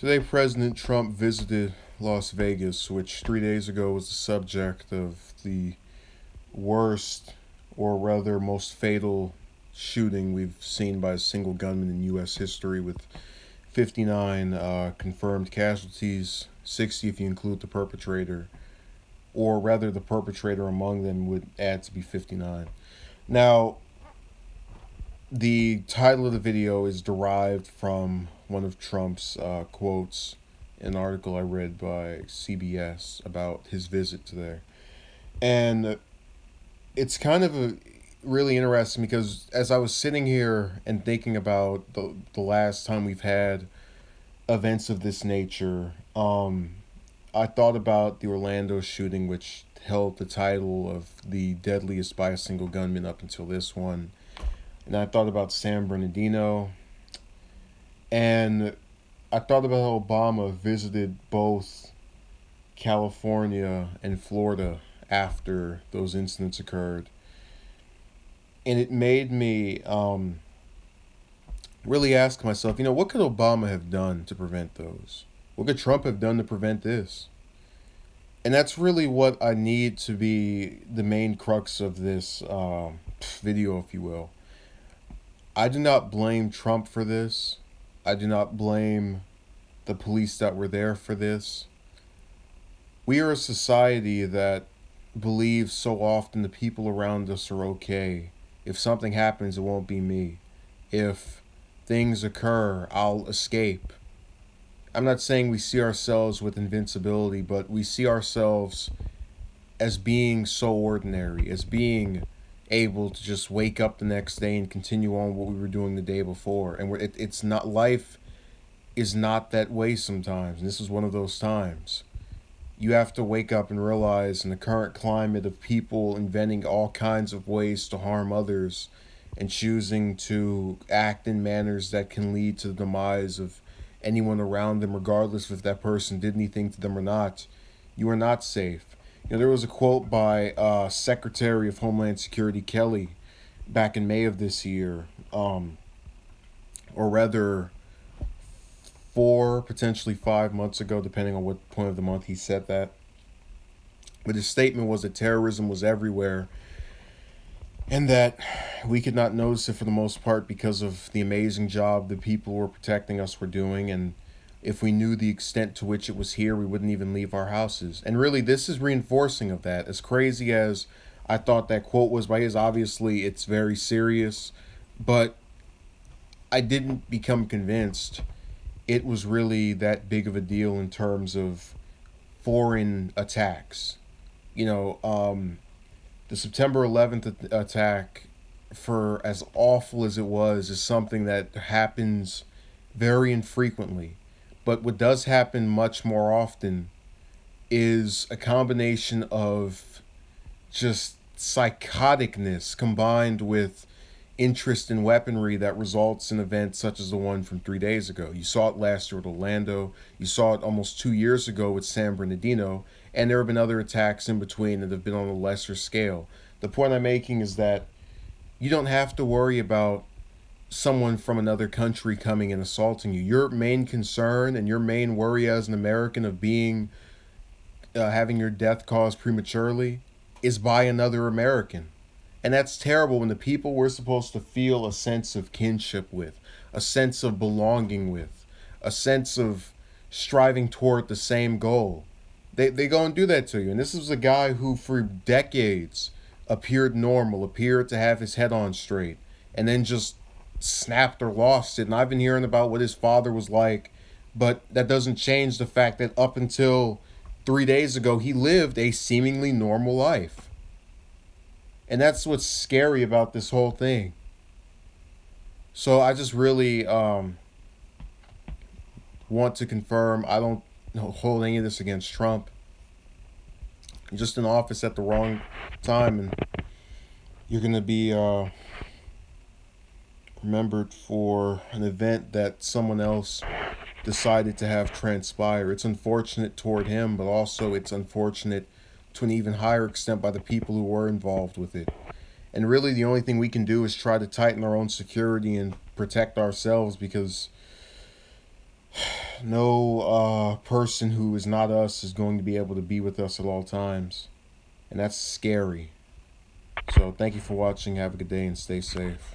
Today, President Trump visited Las Vegas, which 3 days ago was the subject of the worst, or rather most fatal, shooting we've seen by a single gunman in U.S. history, with 59 confirmed casualties, 60 if you include the perpetrator, or rather, the perpetrator among them would add to be 59. Now, the title of the video is derived from one of Trump's quotes, an article I read by CBS about his visit to there. And it's kind of really interesting because as I was sitting here and thinking about the last time we've had events of this nature, I thought about the Orlando shooting, which held the title of the deadliest by a single gunman up until this one. And I thought about San Bernardino. And I thought about how Obama visited both California and Florida after those incidents occurred. And it made me really ask myself, what could Obama have done to prevent those? What could Trump have done to prevent this? And that's really what I need to be the main crux of this video, if you will. I do not blame Trump for this. I do not blame the police that were there for this. We are a society that believes so often the people around us are okay. If something happens, it won't be me. If things occur, I'll escape. I'm not saying we see ourselves with invincibility, but we see ourselves as being so ordinary, as being able to just wake up the next day and continue on what we were doing the day before. And it's not, life is not that way sometimes. And this is one of those times. You have to wake up and realize, in the current climate of people inventing all kinds of ways to harm others and choosing to act in manners that can lead to the demise of anyone around them, regardless if that person did anything to them or not, you are not safe. There was a quote by Secretary of Homeland Security Kelly back in May of this year, or rather 4, potentially 5 months ago, depending on what point of the month he said that. But his statement was that terrorism was everywhere and that we could not notice it for the most part because of the amazing job the people who were protecting us were doing. And if we knew the extent to which it was here, we wouldn't even leave our houses. And really, this is reinforcing of that. As crazy as I thought that quote was by his, obviously it's very serious, but I didn't become convinced it was really that big of a deal in terms of foreign attacks. The September 11th attack, for as awful as it was, is something that happens very infrequently. But what does happen much more often is a combination of just psychoticness combined with interest in weaponry that results in events such as the one from 3 days ago. You saw it last year with Orlando. You saw it almost 2 years ago with San Bernardino. And there have been other attacks in between that have been on a lesser scale. The point I'm making is that you don't have to worry about someone from another country coming and assaulting you. Your main concern and your main worry as an American of being having your death caused prematurely is by another American. And that's terrible when the people we're supposed to feel a sense of kinship with, a sense of belonging with, a sense of striving toward the same goal, they go and do that to you. And this is a guy who for decades appeared normal, appeared to have his head on straight, and then just snapped or lost it. And I've been hearing about what his father was like, but that doesn't change the fact that up until 3 days ago, he lived a seemingly normal life. And that's what's scary about this whole thing. So I just really want to confirm I don't hold any of this against Trump. You're just in office at the wrong time, and you're going to be remembered for an event that someone else decided to have transpire. It's unfortunate toward him, but also it's unfortunate to an even higher extent by the people who were involved with it. And really the only thing we can do is try to tighten our own security and protect ourselves, because no person who is not us is going to be able to be with us at all times. And that's scary. So thank you for watching. Have a good day and stay safe.